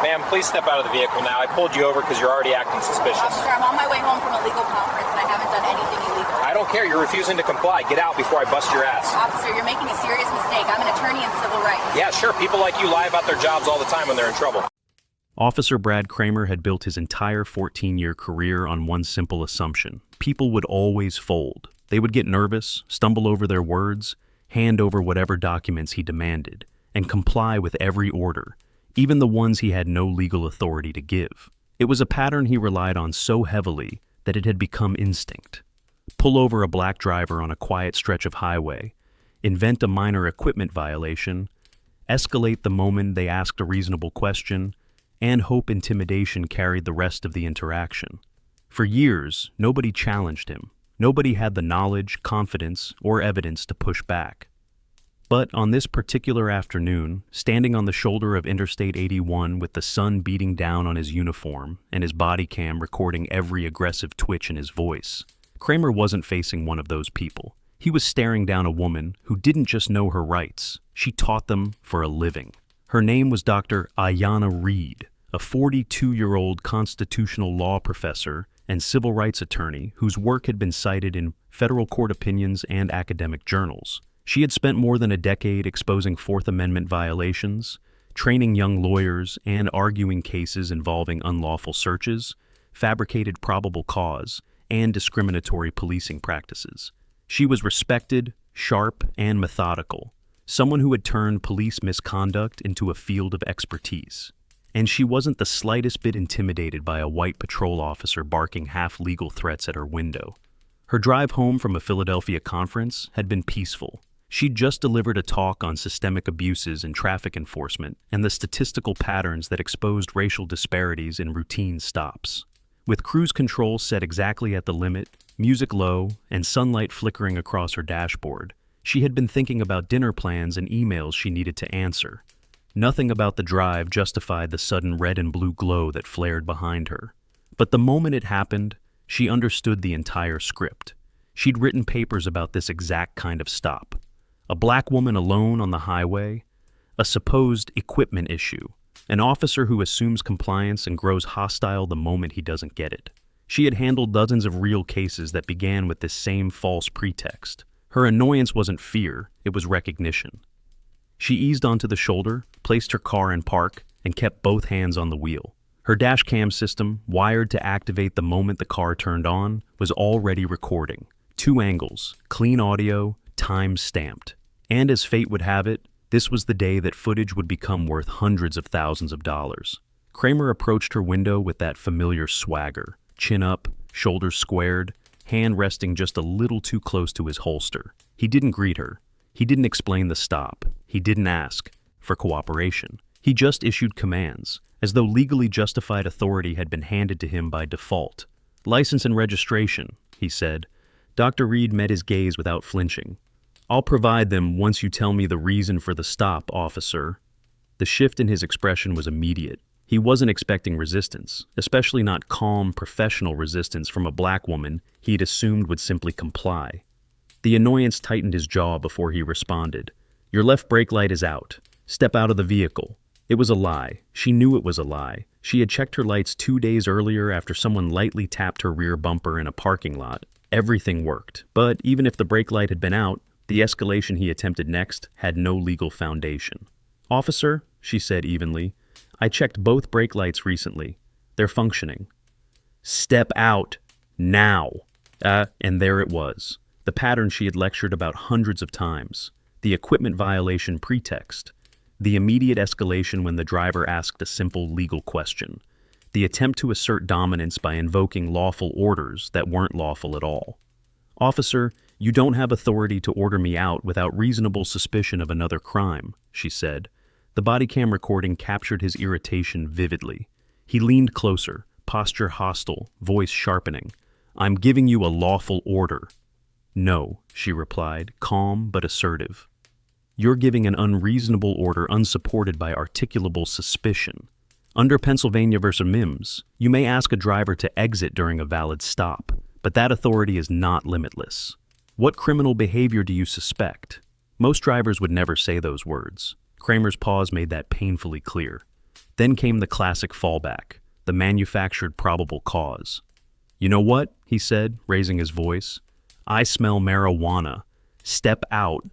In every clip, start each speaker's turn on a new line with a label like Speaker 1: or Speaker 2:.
Speaker 1: Ma'am, please step out of the vehicle now. I pulled you over because you're already acting suspicious.
Speaker 2: Officer, I'm on my way home from a legal conference and I haven't done anything illegal.
Speaker 1: I don't care. You're refusing to comply. Get out before I bust your ass.
Speaker 2: Officer, you're making a serious mistake. I'm an attorney in civil rights.
Speaker 1: Yeah, sure. People like you lie about their jobs all the time when they're in trouble.
Speaker 3: Officer Brad Kramer had built his entire 14-year career on one simple assumption. People would always fold. They would get nervous, stumble over their words, hand over whatever documents he demanded, and comply with every order, even the ones he had no legal authority to give. It was a pattern he relied on so heavily that it had become instinct. Pull over a black driver on a quiet stretch of highway, invent a minor equipment violation, escalate the moment they asked a reasonable question, and hope intimidation carried the rest of the interaction. For years, nobody challenged him. Nobody had the knowledge, confidence, or evidence to push back. But on this particular afternoon, standing on the shoulder of Interstate 81 with the sun beating down on his uniform and his body cam recording every aggressive twitch in his voice, Kramer wasn't facing one of those people. He was staring down a woman who didn't just know her rights, she taught them for a living. Her name was Dr. Ayanna Reed, a 42-year-old constitutional law professor and civil rights attorney whose work had been cited in federal court opinions and academic journals. She had spent more than a decade exposing Fourth Amendment violations, training young lawyers, and arguing cases involving unlawful searches, fabricated probable cause, and discriminatory policing practices. She was respected, sharp, and methodical, someone who had turned police misconduct into a field of expertise. And she wasn't the slightest bit intimidated by a white patrol officer barking half-legal threats at her window. Her drive home from a Philadelphia conference had been peaceful. She'd just delivered a talk on systemic abuses in traffic enforcement and the statistical patterns that exposed racial disparities in routine stops. With cruise control set exactly at the limit, music low, and sunlight flickering across her dashboard, she had been thinking about dinner plans and emails she needed to answer. Nothing about the drive justified the sudden red and blue glow that flared behind her. But the moment it happened, she understood the entire script. She'd written papers about this exact kind of stop. A black woman alone on the highway, a supposed equipment issue, an officer who assumes compliance and grows hostile the moment he doesn't get it. She had handled dozens of real cases that began with this same false pretext. Her annoyance wasn't fear, it was recognition. She eased onto the shoulder, placed her car in park, and kept both hands on the wheel. Her dash cam system, wired to activate the moment the car turned on, was already recording. 2 angles, clean audio, time stamped. And as fate would have it, this was the day that footage would become worth hundreds of thousands of dollars. Kramer approached her window with that familiar swagger, chin up, shoulders squared, hand resting just a little too close to his holster. He didn't greet her. He didn't explain the stop. He didn't ask for cooperation. He just issued commands, as though legally justified authority had been handed to him by default. "License and registration," he said. Dr. Reed met his gaze without flinching. "I'll provide them once you tell me the reason for the stop, officer." The shift in his expression was immediate. He wasn't expecting resistance, especially not calm, professional resistance from a black woman he'd assumed would simply comply. The annoyance tightened his jaw before he responded. "Your left brake light is out. Step out of the vehicle." It was a lie. She knew it was a lie. She had checked her lights 2 days earlier after someone lightly tapped her rear bumper in a parking lot. Everything worked. But even if the brake light had been out, the escalation he attempted next had no legal foundation. "Officer," she said evenly, "I checked both brake lights recently. They're functioning." "Step out. Now." And there it was. The pattern she had lectured about hundreds of times. The equipment violation pretext. The immediate escalation when the driver asked a simple legal question. The attempt to assert dominance by invoking lawful orders that weren't lawful at all. "Officer, you don't have authority to order me out without reasonable suspicion of another crime," she said. The body cam recording captured his irritation vividly. He leaned closer, posture hostile, voice sharpening. "I'm giving you a lawful order." "No," she replied, calm but assertive. "You're giving an unreasonable order unsupported by articulable suspicion. Under Pennsylvania v. Mims, you may ask a driver to exit during a valid stop, but that authority is not limitless. What criminal behavior do you suspect?" Most drivers would never say those words. Kramer's pause made that painfully clear. Then came the classic fallback, the manufactured probable cause. "You know what?" he said, raising his voice. "I smell marijuana. Step out."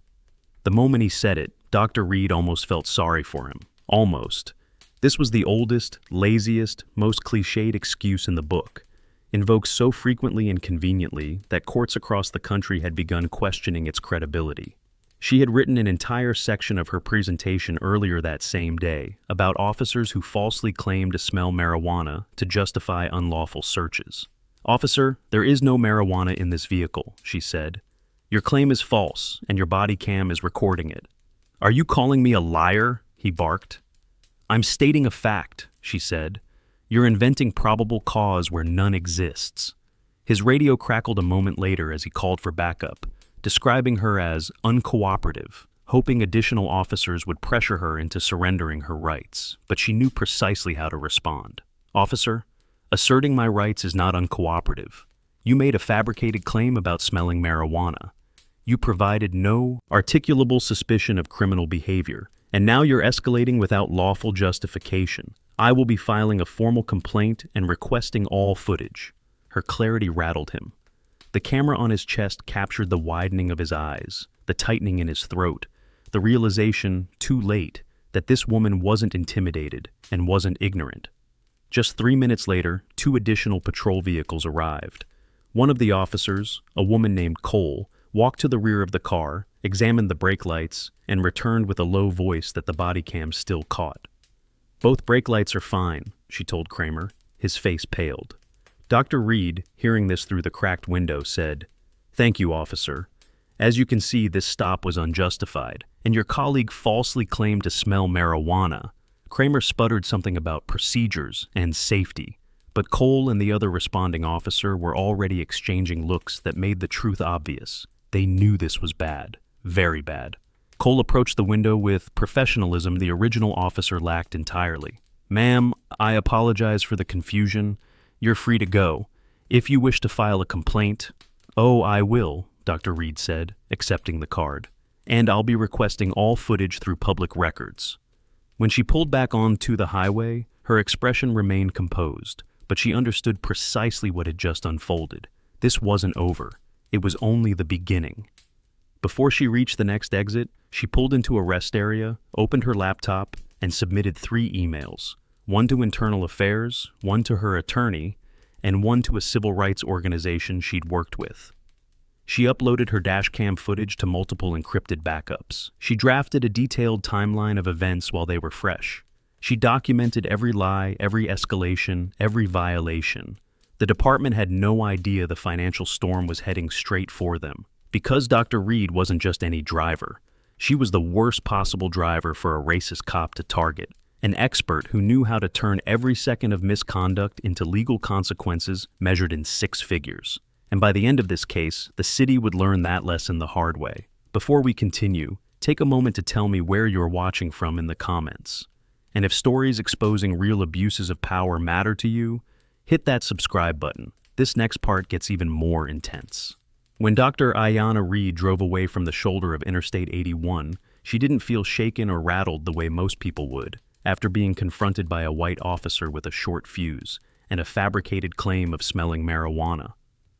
Speaker 3: The moment he said it, Dr. Reed almost felt sorry for him. Almost. This was the oldest, laziest, most cliched excuse in the book, invoked so frequently and conveniently that courts across the country had begun questioning its credibility. She had written an entire section of her presentation earlier that same day about officers who falsely claimed to smell marijuana to justify unlawful searches. "Officer, there is no marijuana in this vehicle," she said. "Your claim is false, and your body cam is recording it." "Are you calling me a liar?" he barked. "I'm stating a fact," she said. "You're inventing probable cause where none exists." His radio crackled a moment later as he called for backup, describing her as uncooperative, hoping additional officers would pressure her into surrendering her rights. But she knew precisely how to respond. "Officer, asserting my rights is not uncooperative. You made a fabricated claim about smelling marijuana. You provided no articulable suspicion of criminal behavior, and now you're escalating without lawful justification. I will be filing a formal complaint and requesting all footage." Her clarity rattled him. The camera on his chest captured the widening of his eyes, the tightening in his throat, the realization, too late, that this woman wasn't intimidated and wasn't ignorant. Just 3 minutes later, 2 additional patrol vehicles arrived. One of the officers, a woman named Cole, walked to the rear of the car, examined the brake lights, and returned with a low voice that the body cam still caught. "Both brake lights are fine," she told Kramer. His face paled. Dr. Reed, hearing this through the cracked window, said, "Thank you, officer. As you can see, this stop was unjustified, and your colleague falsely claimed to smell marijuana." Kramer sputtered something about procedures and safety, but Cole and the other responding officer were already exchanging looks that made the truth obvious. They knew this was bad, very bad. Cole approached the window with professionalism the original officer lacked entirely. "Ma'am, I apologize for the confusion. You're free to go. If you wish to file a complaint—" "Oh, I will," Dr. Reed said, accepting the card. "And I'll be requesting all footage through public records." When she pulled back onto the highway, her expression remained composed, but she understood precisely what had just unfolded. This wasn't over. It was only the beginning. Before she reached the next exit, she pulled into a rest area, opened her laptop, and submitted 3 emails. One to Internal Affairs, one to her attorney, and one to a civil rights organization she'd worked with. She uploaded her dashcam footage to multiple encrypted backups. She drafted a detailed timeline of events while they were fresh. She documented every lie, every escalation, every violation. The department had no idea the financial storm was heading straight for them. Because Dr. Reed wasn't just any driver. She was the worst possible driver for a racist cop to target. An expert who knew how to turn every second of misconduct into legal consequences measured in 6 figures. And by the end of this case, the city would learn that lesson the hard way. Before we continue, take a moment to tell me where you're watching from in the comments. And if stories exposing real abuses of power matter to you, hit that subscribe button. This next part gets even more intense. When Dr. Ayanna Reed drove away from the shoulder of Interstate 81, she didn't feel shaken or rattled the way most people would, after being confronted by a white officer with a short fuse and a fabricated claim of smelling marijuana.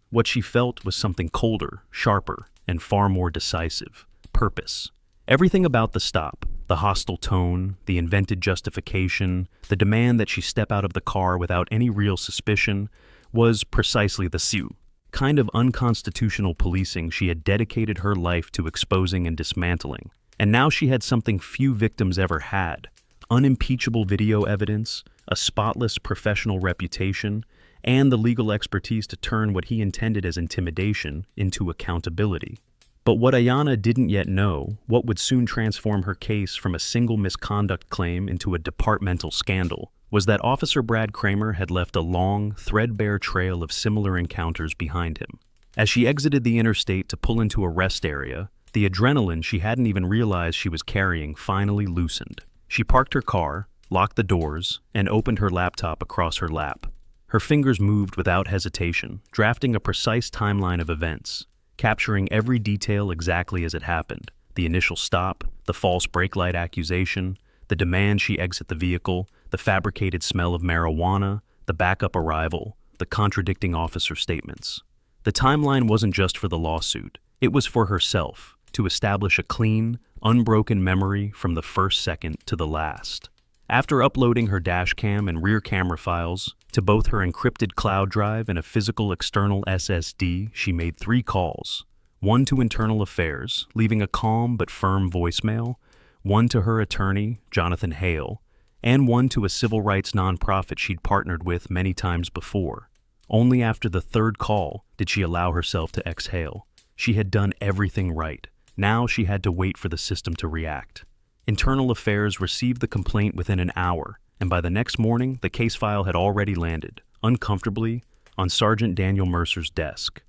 Speaker 3: What she felt was something colder, sharper, and far more decisive: purpose. Everything about the stop, the hostile tone, the invented justification, the demand that she step out of the car without any real suspicion, was precisely the kind of unconstitutional policing she had dedicated her life to exposing and dismantling. And now she had something few victims ever had: unimpeachable video evidence, a spotless professional reputation, and the legal expertise to turn what he intended as intimidation into accountability. But what Ayanna didn't yet know, what would soon transform her case from a single misconduct claim into a departmental scandal, was that Officer Brad Kramer had left a long, threadbare trail of similar encounters behind him. As she exited the interstate to pull into a rest area, the adrenaline she hadn't even realized she was carrying finally loosened. She parked her car, locked the doors, and opened her laptop across her lap. Her fingers moved without hesitation, drafting a precise timeline of events, capturing every detail exactly as it happened: the initial stop, the false brake light accusation, the demand she exit the vehicle, the fabricated smell of marijuana, the backup arrival, the contradicting officer statements. The timeline wasn't just for the lawsuit. It was for herself, to establish a clean, unbroken memory from the first second to the last. After uploading her dashcam and rear camera files to both her encrypted cloud drive and a physical external SSD, she made 3 calls. One to Internal Affairs, leaving a calm but firm voicemail, one to her attorney, Jonathan Hale, and one to a civil rights nonprofit she'd partnered with many times before. Only after the 3rd call did she allow herself to exhale. She had done everything right. Now she had to wait for the system to react. Internal Affairs received the complaint within an hour, and by the next morning, the case file had already landed, uncomfortably, on Sergeant Daniel Mercer's desk.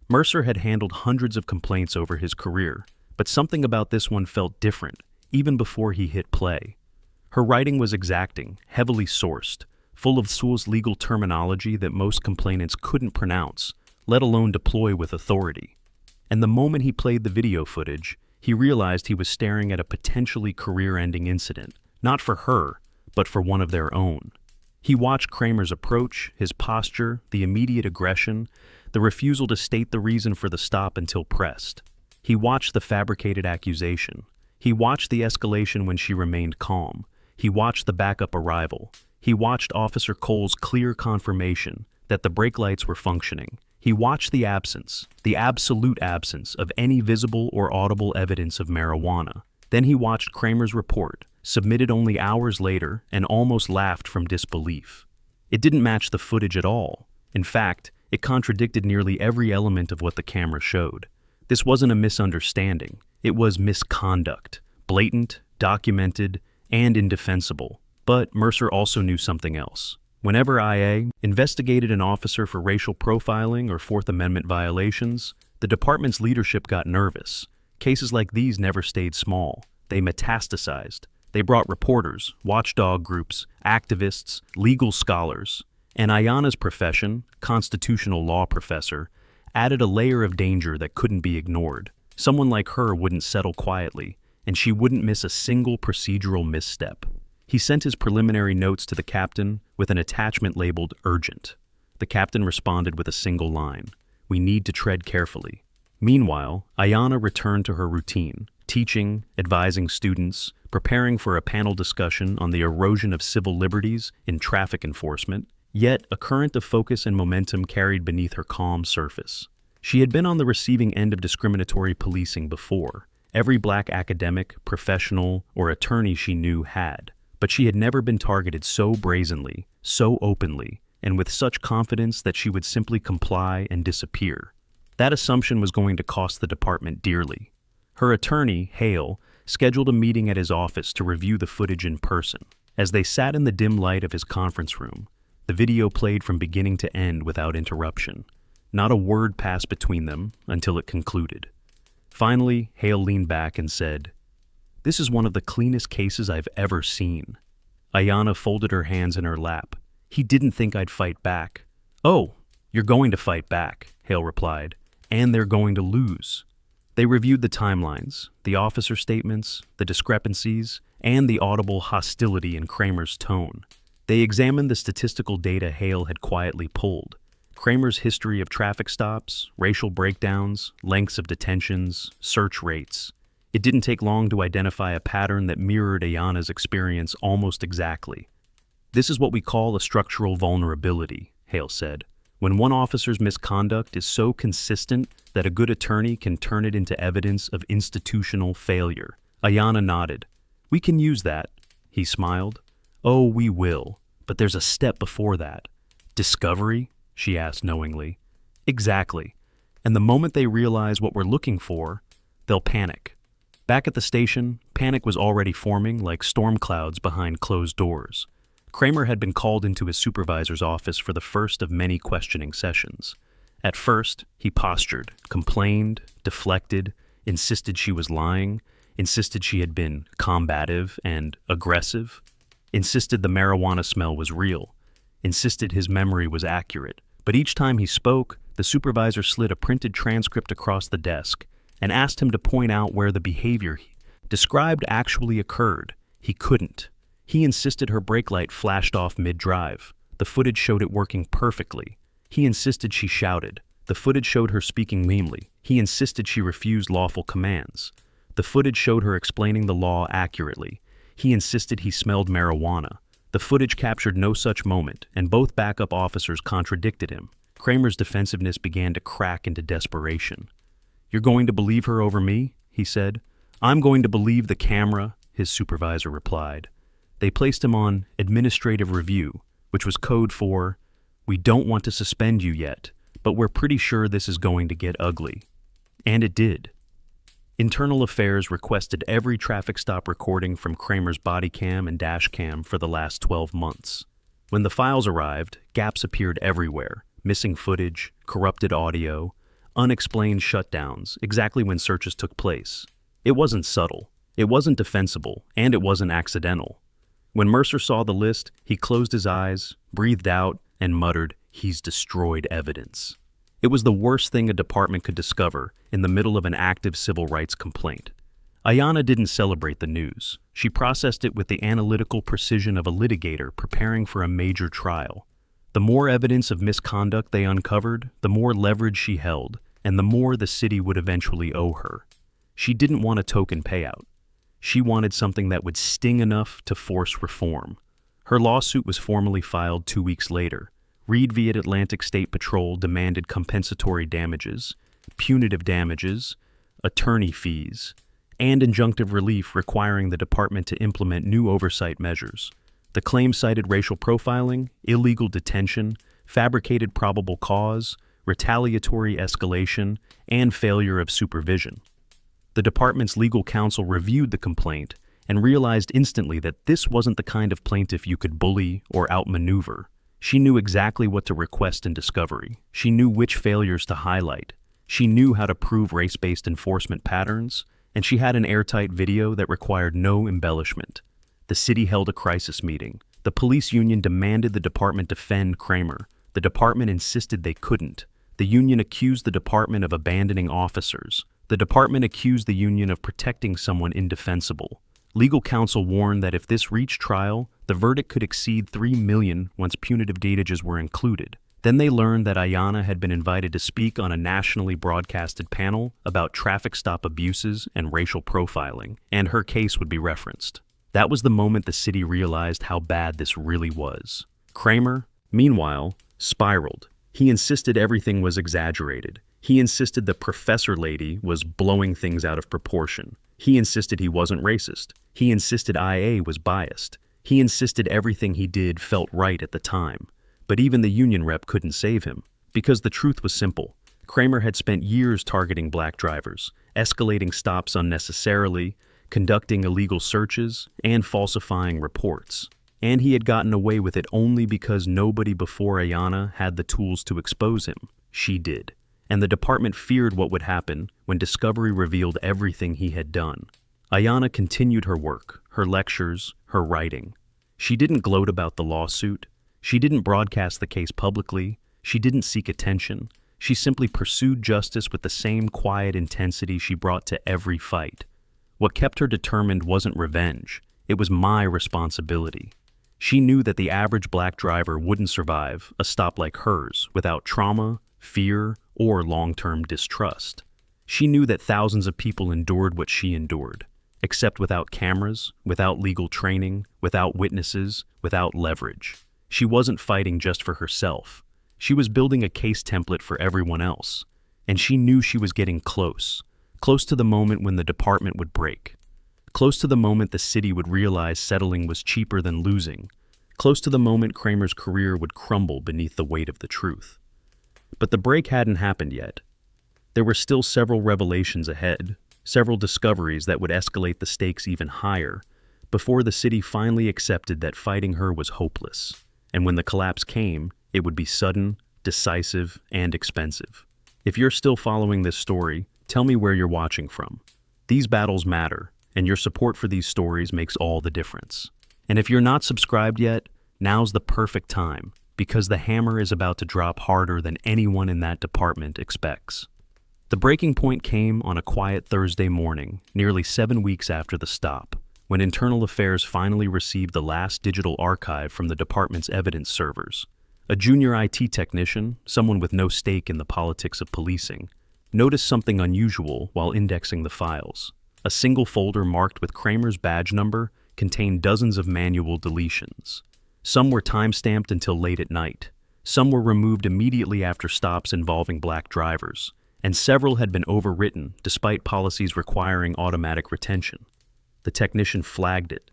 Speaker 3: Mercer had handled hundreds of complaints over his career, but something about this one felt different, even before he hit play. Her writing was exacting, heavily sourced, full of Sewell's legal terminology that most complainants couldn't pronounce, let alone deploy with authority. And the moment he played the video footage, he realized he was staring at a potentially career-ending incident, not for her, but for one of their own. He watched Kramer's approach, his posture, the immediate aggression, the refusal to state the reason for the stop until pressed. He watched the fabricated accusation. He watched the escalation when she remained calm. He watched the backup arrival. He watched Officer Cole's clear confirmation that the brake lights were functioning. He watched the absence, the absolute absence of any visible or audible evidence of marijuana. Then he watched Kramer's report, submitted only hours later, and almost laughed from disbelief. It didn't match the footage at all. In fact, it contradicted nearly every element of what the camera showed. This wasn't a misunderstanding. It was misconduct, blatant, documented, and indefensible. But Mercer also knew something else. Whenever IA investigated an officer for racial profiling or Fourth Amendment violations, the department's leadership got nervous. Cases like these never stayed small. They metastasized. They brought reporters, watchdog groups, activists, legal scholars. And Ayanna's profession, constitutional law professor, added a layer of danger that couldn't be ignored. Someone like her wouldn't settle quietly, and she wouldn't miss a single procedural misstep. He sent his preliminary notes to the captain with an attachment labeled urgent. The captain responded with a single line: "We need to tread carefully." Meanwhile, Ayanna returned to her routine, teaching, advising students, preparing for a panel discussion on the erosion of civil liberties in traffic enforcement. Yet, a current of focus and momentum carried beneath her calm surface. She had been on the receiving end of discriminatory policing before. Every black academic, professional, or attorney she knew had. But she had never been targeted so brazenly, so openly, and with such confidence that she would simply comply and disappear. That assumption was going to cost the department dearly. Her attorney, Hale, scheduled a meeting at his office to review the footage in person. As they sat in the dim light of his conference room, the video played from beginning to end without interruption. Not a word passed between them until it concluded. Finally, Hale leaned back and said, "This is one of the cleanest cases I've ever seen." Ayanna folded her hands in her lap. "He didn't think I'd fight back." "Oh, you're going to fight back," Hale replied, "and they're going to lose." They reviewed the timelines, the officer statements, the discrepancies, and the audible hostility in Kramer's tone. They examined the statistical data Hale had quietly pulled. Kramer's history of traffic stops, racial breakdowns, lengths of detentions, search rates. It didn't take long to identify a pattern that mirrored Ayanna's experience almost exactly. "This is what we call a structural vulnerability," Hale said. "When one officer's misconduct is so consistent that a good attorney can turn it into evidence of institutional failure." Ayanna nodded. "We can use that," he smiled. "Oh, we will. But there's a step before that." "Discovery?" she asked knowingly. "Exactly. And the moment they realize what we're looking for, they'll panic." Back at the station, panic was already forming like storm clouds behind closed doors. Kramer had been called into his supervisor's office for the first of many questioning sessions. At first, he postured, complained, deflected, insisted she was lying, insisted she had been combative and aggressive, insisted the marijuana smell was real, insisted his memory was accurate. But each time he spoke, the supervisor slid a printed transcript across the desk and asked him to point out where the behavior he described actually occurred. He couldn't. He insisted her brake light flashed off mid-drive. The footage showed it working perfectly. He insisted she shouted. The footage showed her speaking lamely. He insisted she refused lawful commands. The footage showed her explaining the law accurately. He insisted he smelled marijuana. The footage captured no such moment, and both backup officers contradicted him. Kramer's defensiveness began to crack into desperation. "You're going to believe her over me?" he said. "I'm going to believe the camera," his supervisor replied. They placed him on administrative review, which was code for, "We don't want to suspend you yet, but we're pretty sure this is going to get ugly." And it did. Internal Affairs requested every traffic stop recording from Kramer's body cam and dash cam for the last 12 months. When the files arrived, gaps appeared everywhere: missing footage, corrupted audio, unexplained shutdowns, exactly when searches took place. It wasn't subtle, it wasn't defensible, and it wasn't accidental. When Mercer saw the list, he closed his eyes, breathed out, and muttered, "He's destroyed evidence." It was the worst thing a department could discover in the middle of an active civil rights complaint. Ayanna didn't celebrate the news. She processed it with the analytical precision of a litigator preparing for a major trial. The more evidence of misconduct they uncovered, the more leverage she held, and the more the city would eventually owe her. She didn't want a token payout. She wanted something that would sting enough to force reform. Her lawsuit was formally filed 2 weeks later. Reed v. Atlantic State Patrol demanded compensatory damages, punitive damages, attorney fees, and injunctive relief requiring the department to implement new oversight measures. The claim cited racial profiling, illegal detention, fabricated probable cause, retaliatory escalation, and failure of supervision. The department's legal counsel reviewed the complaint and realized instantly that this wasn't the kind of plaintiff you could bully or outmaneuver. She knew exactly what to request in discovery. She knew which failures to highlight. She knew how to prove race-based enforcement patterns, and she had an airtight video that required no embellishment. The city held a crisis meeting. The police union demanded the department defend Kramer. The department insisted they couldn't. The union accused the department of abandoning officers. The department accused the union of protecting someone indefensible. Legal counsel warned that if this reached trial, the verdict could exceed $3 million once punitive damages were included. Then they learned that Ayanna had been invited to speak on a nationally broadcasted panel about traffic stop abuses and racial profiling, and her case would be referenced. That was the moment the city realized how bad this really was. Kramer, meanwhile, spiraled. He insisted everything was exaggerated. He insisted the professor lady was blowing things out of proportion. He insisted he wasn't racist. He insisted IA was biased. He insisted everything he did felt right at the time. But even the union rep couldn't save him, because the truth was simple. Kramer had spent years targeting black drivers, escalating stops unnecessarily, conducting illegal searches, and falsifying reports. And he had gotten away with it only because nobody before Ayanna had the tools to expose him. She did. And the department feared what would happen when discovery revealed everything he had done. Ayanna continued her work, her lectures, her writing. She didn't gloat about the lawsuit. She didn't broadcast the case publicly. She didn't seek attention. She simply pursued justice with the same quiet intensity she brought to every fight. What kept her determined wasn't revenge. It was my responsibility. She knew that the average black driver wouldn't survive a stop like hers without trauma, fear, or long-term distrust. She knew that thousands of people endured what she endured, except without cameras, without legal training, without witnesses, without leverage. She wasn't fighting just for herself. She was building a case template for everyone else, and she knew she was getting close to the moment when the department would break, close to the moment the city would realize settling was cheaper than losing, close to the moment Kramer's career would crumble beneath the weight of the truth. But the break hadn't happened yet. There were still several revelations ahead, several discoveries that would escalate the stakes even higher, before the city finally accepted that fighting her was hopeless. And when the collapse came, it would be sudden, decisive, and expensive. If you're still following this story, tell me where you're watching from. These battles matter, and your support for these stories makes all the difference. And if you're not subscribed yet, now's the perfect time, because the hammer is about to drop harder than anyone in that department expects. The breaking point came on a quiet Thursday morning, nearly 7 weeks after the stop, when Internal Affairs finally received the last digital archive from the department's evidence servers. A junior IT technician, someone with no stake in the politics of policing, noticed something unusual while indexing the files. A single folder marked with Kramer's badge number contained dozens of manual deletions. Some were time-stamped until late at night. Some were removed immediately after stops involving black drivers, and several had been overwritten despite policies requiring automatic retention. The technician flagged it.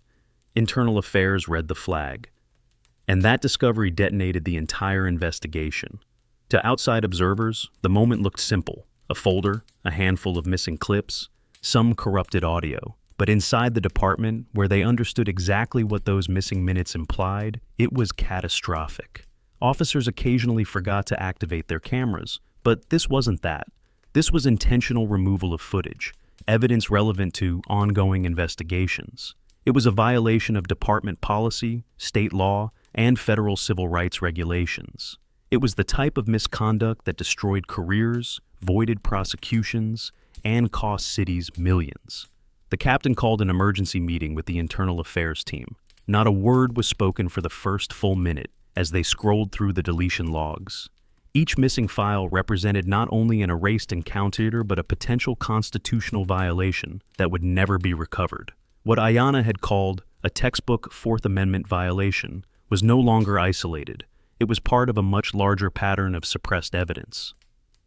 Speaker 3: Internal Affairs read the flag. And that discovery detonated the entire investigation. To outside observers, the moment looked simple: a folder, a handful of missing clips, some corrupted audio. But inside the department, where they understood exactly what those missing minutes implied, it was catastrophic. Officers occasionally forgot to activate their cameras, but this wasn't that. This was intentional removal of footage, evidence relevant to ongoing investigations. It was a violation of department policy, state law, and federal civil rights regulations. It was the type of misconduct that destroyed careers, voided prosecutions, and cost cities millions. The captain called an emergency meeting with the Internal Affairs team. Not a word was spoken for the first full minute as they scrolled through the deletion logs. Each missing file represented not only an erased encounter but a potential constitutional violation that would never be recovered. What Ayanna had called a textbook Fourth Amendment violation was no longer isolated. It was part of a much larger pattern of suppressed evidence.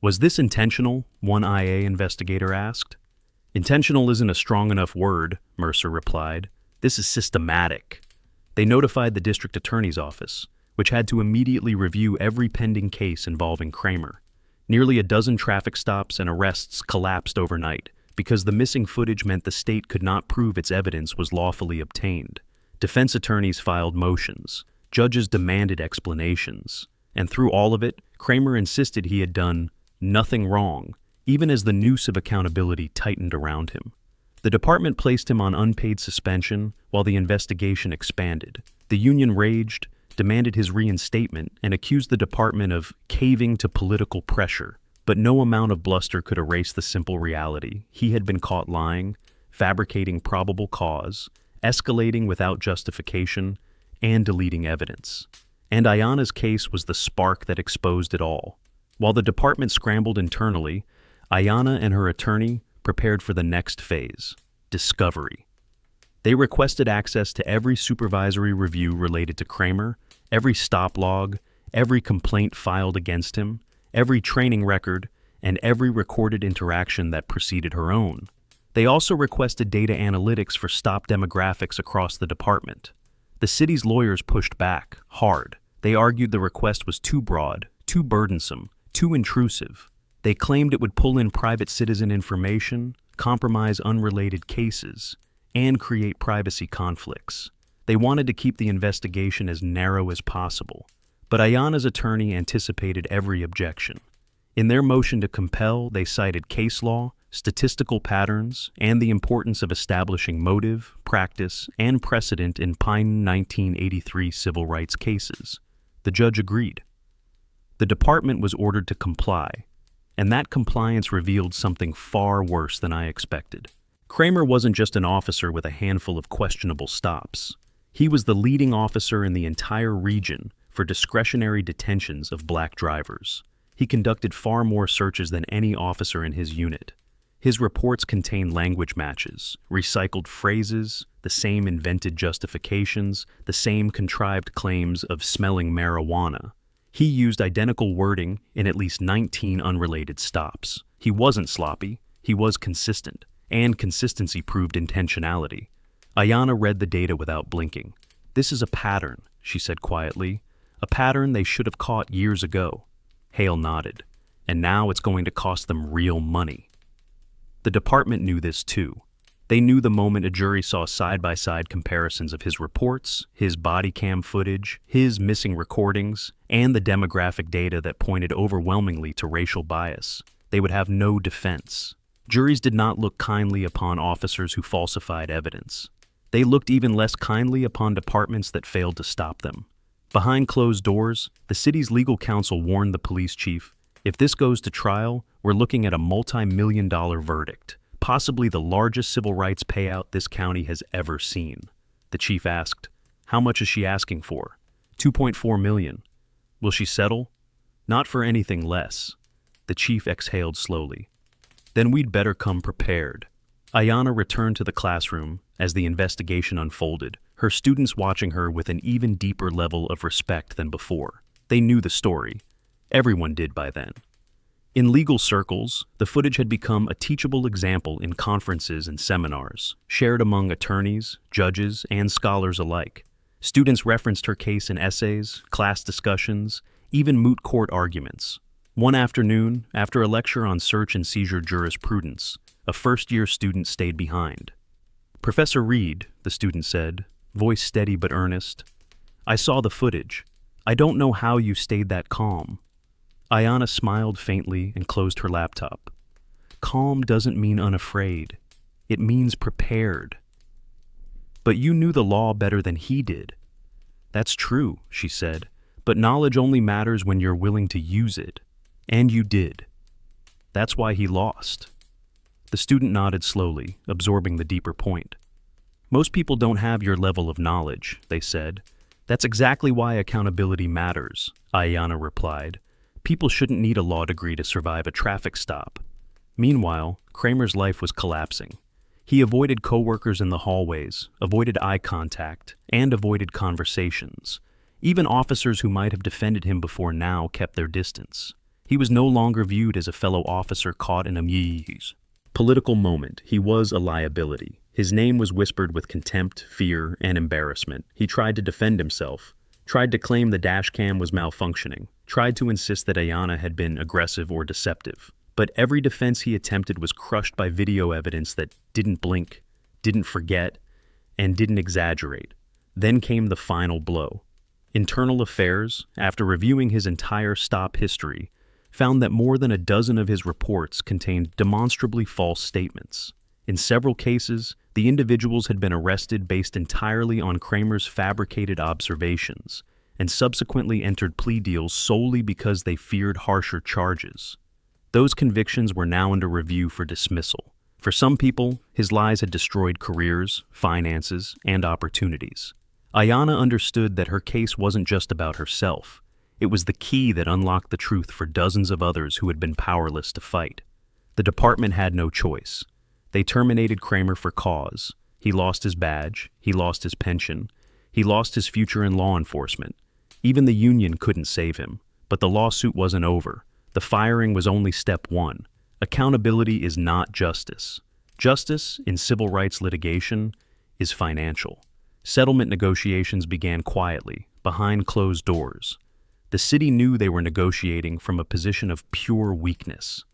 Speaker 3: Was this intentional? One IA investigator asked. Intentional isn't a strong enough word, Mercer replied. This is systematic. They notified the district attorney's office, which had to immediately review every pending case involving Kramer. Nearly a dozen traffic stops and arrests collapsed overnight because the missing footage meant the state could not prove its evidence was lawfully obtained. Defense attorneys filed motions. Judges demanded explanations. And through all of it, Kramer insisted he had done nothing wrong, even as the noose of accountability tightened around him. The department placed him on unpaid suspension while the investigation expanded. The union raged, demanded his reinstatement, and accused the department of caving to political pressure. But no amount of bluster could erase the simple reality. He had been caught lying, fabricating probable cause, escalating without justification, and deleting evidence. And Ayanna's case was the spark that exposed it all. While the department scrambled internally, Ayanna and her attorney prepared for the next phase: discovery. They requested access to every supervisory review related to Kramer, every stop log, every complaint filed against him, every training record, and every recorded interaction that preceded her own. They also requested data analytics for stop demographics across the department. The city's lawyers pushed back, hard. They argued the request was too broad, too burdensome, too intrusive. They claimed it would pull in private citizen information, compromise unrelated cases, and create privacy conflicts. They wanted to keep the investigation as narrow as possible. But Ayanna's attorney anticipated every objection. In their motion to compel, they cited case law, statistical patterns, and the importance of establishing motive, practice, and precedent in Pine 1983 civil rights cases. The judge agreed. The department was ordered to comply, and that compliance revealed something far worse than I expected. Kramer wasn't just an officer with a handful of questionable stops. He was the leading officer in the entire region for discretionary detentions of black drivers. He conducted far more searches than any officer in his unit. His reports contained language matches, recycled phrases, the same invented justifications, the same contrived claims of smelling marijuana. He used identical wording in at least 19 unrelated stops. He wasn't sloppy, he was consistent, and consistency proved intentionality. Ayanna read the data without blinking. This is a pattern, she said quietly, a pattern they should have caught years ago. Hale nodded. And now it's going to cost them real money. The department knew this too. They knew the moment a jury saw side-by-side comparisons of his reports, his body cam footage, his missing recordings, and the demographic data that pointed overwhelmingly to racial bias. They would have no defense. Juries did not look kindly upon officers who falsified evidence. They looked even less kindly upon departments that failed to stop them. Behind closed doors, the city's legal counsel warned the police chief, if this goes to trial, we're looking at a multi-million-dollar verdict. possibly the largest civil rights payout this county has ever seen. The chief asked, "How much is she asking for?" $2.4 million. Will she settle? Not for anything less. The chief exhaled slowly. Then we'd better come prepared. Ayanna returned to the classroom as the investigation unfolded, her students watching her with an even deeper level of respect than before. They knew the story. Everyone did by then. In legal circles, the footage had become a teachable example in conferences and seminars, shared among attorneys, judges, and scholars alike. Students referenced her case in essays, class discussions, even moot court arguments. One afternoon, after a lecture on search and seizure jurisprudence, a first-year student stayed behind. "Professor Reed," the student said, voice steady but earnest, "I saw the footage. I don't know how you stayed that calm." Ayanna smiled faintly and closed her laptop. Calm doesn't mean unafraid. It means prepared. "But you knew the law better than he did." "That's true," she said, "but knowledge only matters when you're willing to use it. And you did. That's why he lost." The student nodded slowly, absorbing the deeper point. "Most people don't have your level of knowledge," they said. "That's exactly why accountability matters," Ayanna replied. "People shouldn't need a law degree to survive a traffic stop." Meanwhile, Kramer's life was collapsing. He avoided coworkers in the hallways, avoided eye contact, and avoided conversations. Even officers who might have defended him before now kept their distance. He was no longer viewed as a fellow officer caught in a political moment. He was a liability. His name was whispered with contempt, fear, and embarrassment. He tried to defend himself, tried to claim the dash cam was malfunctioning, tried to insist that Ayanna had been aggressive or deceptive. But every defense he attempted was crushed by video evidence that didn't blink, didn't forget, and didn't exaggerate. Then came the final blow. Internal Affairs, after reviewing his entire stop history, found that more than a dozen of his reports contained demonstrably false statements. In several cases, the individuals had been arrested based entirely on Kramer's fabricated observations, and subsequently entered plea deals solely because they feared harsher charges. Those convictions were now under review for dismissal. For some people, his lies had destroyed careers, finances, and opportunities. Ayanna understood that her case wasn't just about herself. It was the key that unlocked the truth for dozens of others who had been powerless to fight. The department had no choice. They terminated Kramer for cause. He lost his badge, he lost his pension, he lost his future in law enforcement. Even the union couldn't save him, but the lawsuit wasn't over. The firing was only step one. Accountability is not justice. Justice, in civil rights litigation, is financial. Settlement negotiations began quietly, behind closed doors. The city knew they were negotiating from a position of pure weakness.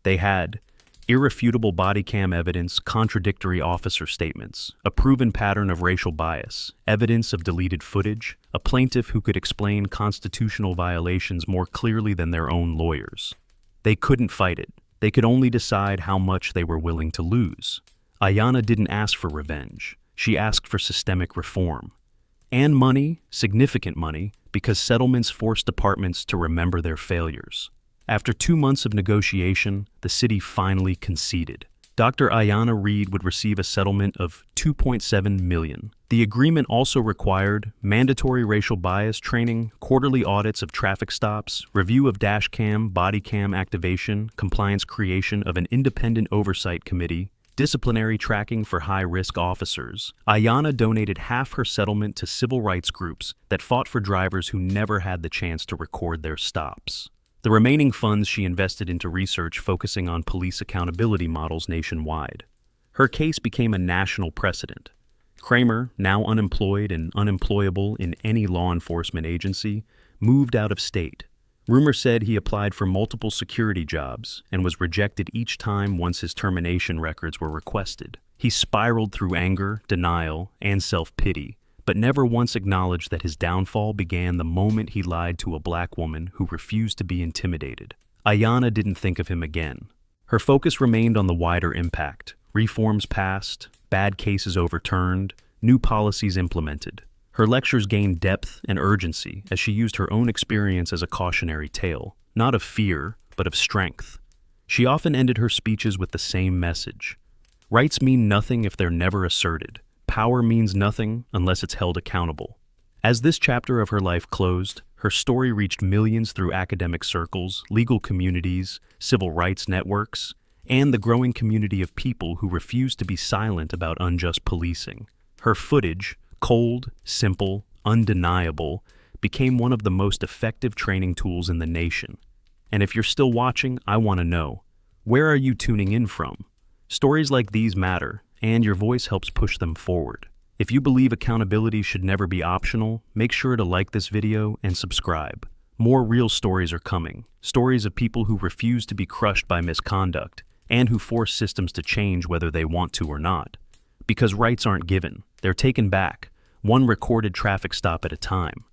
Speaker 3: They had irrefutable body cam evidence, contradictory officer statements, a proven pattern of racial bias, evidence of deleted footage, a plaintiff who could explain constitutional violations more clearly than their own lawyers. They couldn't fight it. They could only decide how much they were willing to lose. Ayanna didn't ask for revenge. She asked for systemic reform. And money, significant money, because settlements forced departments to remember their failures. After 2 months of negotiation, the city finally conceded. Dr. Ayanna Reed would receive a settlement of $2.7 million. The agreement also required mandatory racial bias training, quarterly audits of traffic stops, review of dash cam, body cam activation, compliance creation of an independent oversight committee, disciplinary tracking for high-risk officers. Ayanna donated half her settlement to civil rights groups that fought for drivers who never had the chance to record their stops. The remaining funds she invested into research focusing on police accountability models nationwide. Her case became a national precedent. Kramer, now unemployed and unemployable in any law enforcement agency, moved out of state. Rumor said he applied for multiple security jobs and was rejected each time once his termination records were requested. He spiraled through anger, denial, and self-pity, but never once acknowledged that his downfall began the moment he lied to a black woman who refused to be intimidated. Ayanna didn't think of him again. Her focus remained on the wider impact: reforms passed, bad cases overturned, new policies implemented. Her lectures gained depth and urgency as she used her own experience as a cautionary tale, not of fear, but of strength. She often ended her speeches with the same message: Rights mean nothing if they're never asserted. Power means nothing unless it's held accountable. As this chapter of her life closed, her story reached millions through academic circles, legal communities, civil rights networks, and the growing community of people who refuse to be silent about unjust policing. Her footage, cold, simple, undeniable, became one of the most effective training tools in the nation. And if you're still watching, I want to know, where are you tuning in from? Stories like these matter, and your voice helps push them forward. If you believe accountability should never be optional, make sure to like this video and subscribe. More real stories are coming, stories of people who refuse to be crushed by misconduct, and who force systems to change whether they want to or not. Because rights aren't given, they're taken back, one recorded traffic stop at a time.